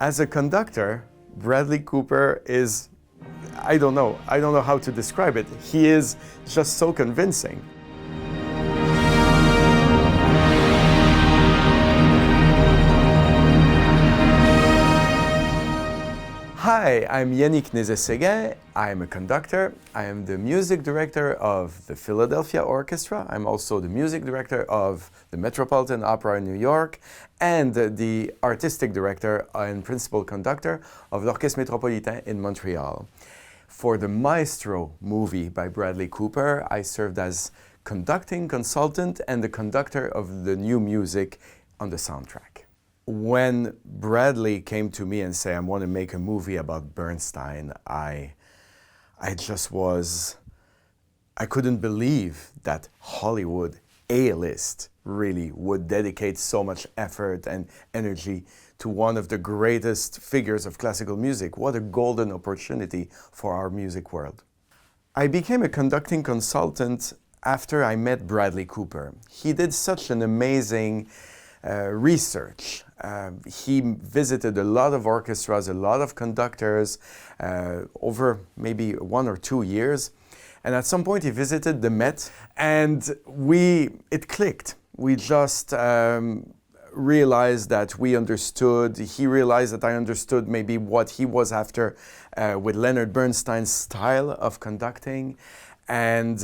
As a conductor, Bradley Cooper is, I don't know how to describe it. He is just so convincing. Hi, I'm Yannick Nézet-Séguin. I'm a conductor. I am the music director of the Philadelphia Orchestra. I'm also the music director of the Metropolitan Opera in New York and the artistic director and principal conductor of l'Orchestre Métropolitain in Montreal. For the Maestro movie by Bradley Cooper, I served as conducting consultant and the conductor of the new music on the soundtrack. When Bradley came to me and said, I want to make a movie about Bernstein, I couldn't believe that Hollywood, A-list, really would dedicate so much effort and energy to one of the greatest figures of classical music. What a golden opportunity for our music world. I became a conducting consultant after I met Bradley Cooper. He did such an amazing research. He visited a lot of orchestras, a lot of conductors over maybe 1 or 2 years. And at some point he visited the Met and it clicked. We just realized that we understood, he realized that I understood maybe what he was after with Leonard Bernstein's style of conducting. And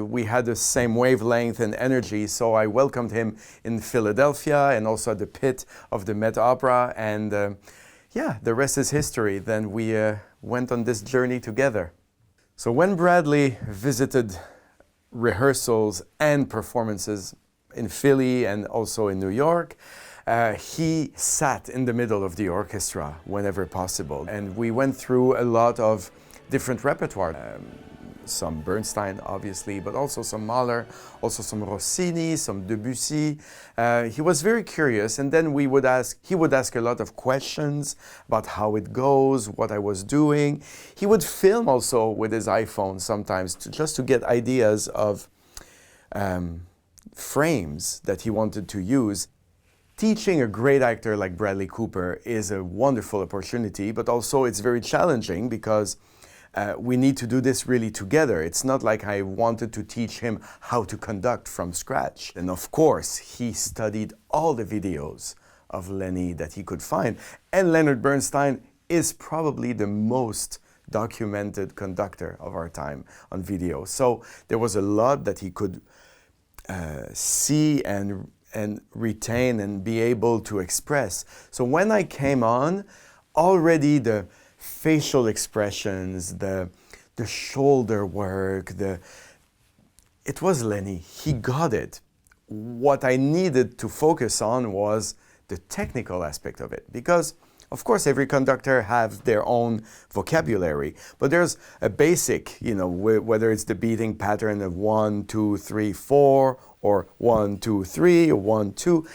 we had the same wavelength and energy, so I welcomed him in Philadelphia and also at the pit of the Met Opera. And yeah, the rest is history. Then we went on this journey together. So when Bradley visited rehearsals and performances in Philly and also in New York, he sat in the middle of the orchestra whenever possible. And we went through a lot of different repertoire. Some Bernstein, obviously, but also some Mahler, also some Rossini, some Debussy. He was very curious, and then he would ask a lot of questions about how it goes, what I was doing. He would film also with his iPhone sometimes, just to get ideas of frames that he wanted to use. Teaching a great actor like Bradley Cooper is a wonderful opportunity, but also it's very challenging because we need to do this really together. It's not like I wanted to teach him how to conduct from scratch. And of course, he studied all the videos of Lenny that he could find. And Leonard Bernstein is probably the most documented conductor of our time on video. So there was a lot that he could see and retain and be able to express. So when I came on, already the facial expressions, the shoulder work, it was Lenny. He got it. What I needed to focus on was the technical aspect of it, because of course every conductor has their own vocabulary, but there's a basic, whether it's the beating pattern of 1, 2, 3, 4, or 1, 2, 3, or 1, 2,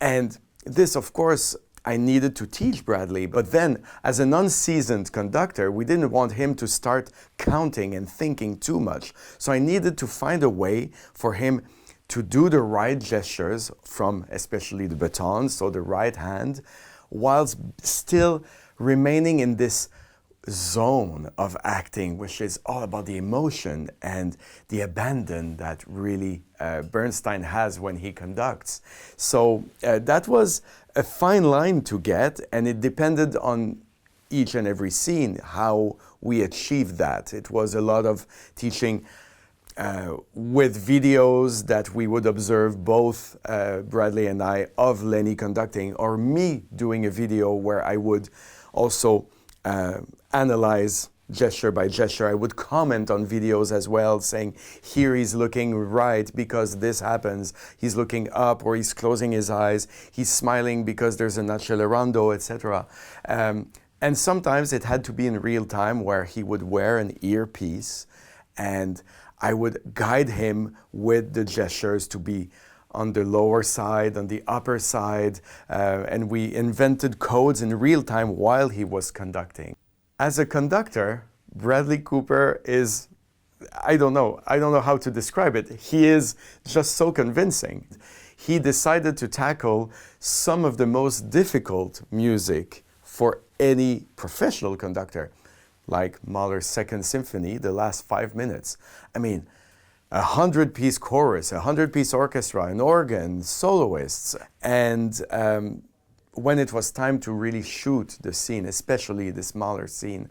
and this, of course, I needed to teach Bradley, but then as an unseasoned conductor, we didn't want him to start counting and thinking too much. So I needed to find a way for him to do the right gestures from especially the baton, so the right hand, whilst still remaining in this zone of acting, which is all about the emotion and the abandon that really Bernstein has when he conducts. So that was a fine line to get, and it depended on each and every scene how we achieved that. It was a lot of teaching with videos that we would observe, both Bradley and I, of Lenny conducting, or me doing a video where I would also analyze gesture by gesture. I would comment on videos as well, saying, here he's looking right because this happens. He's looking up, or he's closing his eyes. He's smiling because there's an accelerando, etc. And sometimes it had to be in real time, where he would wear an earpiece and I would guide him with the gestures to be on the lower side, on the upper side, and we invented codes in real time while he was conducting. As a conductor, Bradley Cooper is, I don't know how to describe it. He is just so convincing. he decided to tackle some of the most difficult music for any professional conductor, like Mahler's Second Symphony, the last 5 minutes. I mean, 100-piece chorus, 100-piece orchestra, an organ, soloists. And when it was time to really shoot the scene, especially this Mahler scene,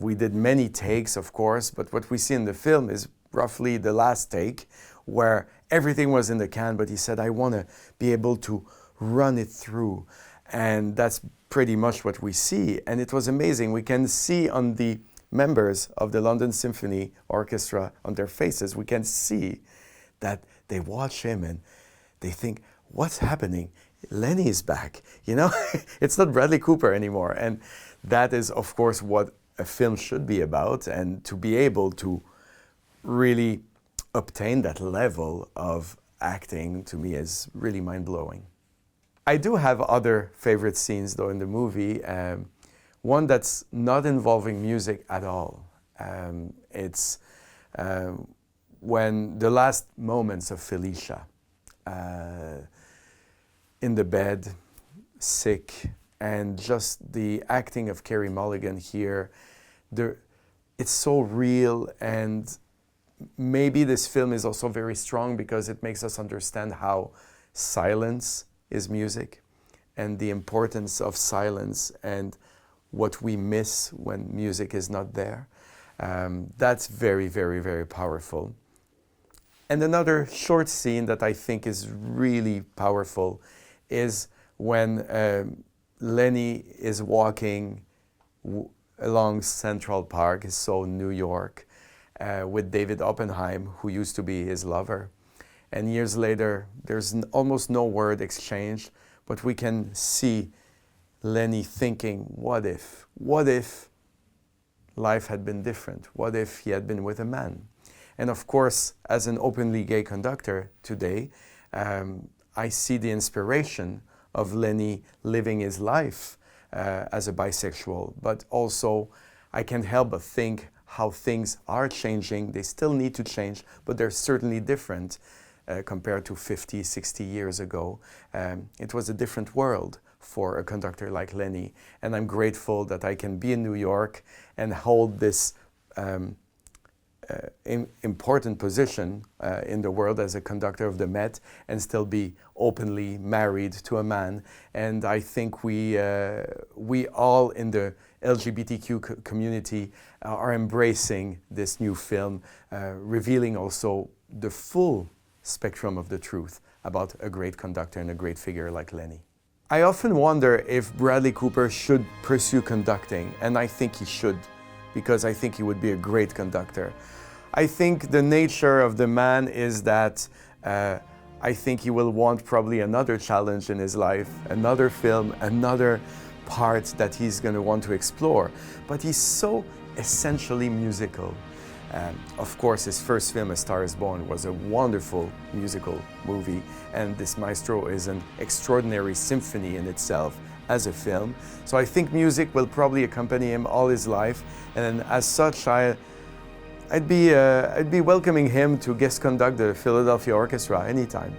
we did many takes, of course, but what we see in the film is roughly the last take, where everything was in the can, but he said, I want to be able to run it through. And that's pretty much what we see. And it was amazing. We can see on the members of the London Symphony Orchestra, on their faces, we can see that they watch him and they think, what's happening? Lenny is back, you know? It's not Bradley Cooper anymore. And that is, of course, what a film should be about. And to be able to really obtain that level of acting, to me, is really mind-blowing. I do have other favorite scenes, though, in the movie. One that's not involving music at all. It's when the last moments of Felicia, in the bed, sick, and just the acting of Carey Mulligan here. It's so real, and maybe this film is also very strong because it makes us understand how silence is music and the importance of silence and what we miss when music is not there. That's very, very, very powerful. And another short scene that I think is really powerful is when Lenny is walking along Central Park, so New York, with David Oppenheim, who used to be his lover. And years later, there's almost no word exchanged, but we can see Lenny thinking, what if life had been different? What if he had been with a man? And of course, as an openly gay conductor today, I see the inspiration of Lenny living his life as a bisexual, but also I can't help but think how things are changing. They still need to change, but they're certainly different compared to 50, 60 years ago. It was a different world for a conductor like Lenny, and I'm grateful that I can be in New York and hold this important position in the world as a conductor of the Met and still be openly married to a man. And I think we all in the LGBTQ community are embracing this new film, revealing also the full spectrum of the truth about a great conductor and a great figure like Lenny. I often wonder if Bradley Cooper should pursue conducting, and I think he should, because I think he would be a great conductor. I think the nature of the man is that I think he will want probably another challenge in his life, another film, another part that he's going to want to explore. But he's so essentially musical. Of course, his first film, A Star is Born, was a wonderful musical movie, and this Maestro is an extraordinary symphony in itself as a film. So I think music will probably accompany him all his life, and as such, I'd be welcoming him to guest conduct the Philadelphia Orchestra anytime.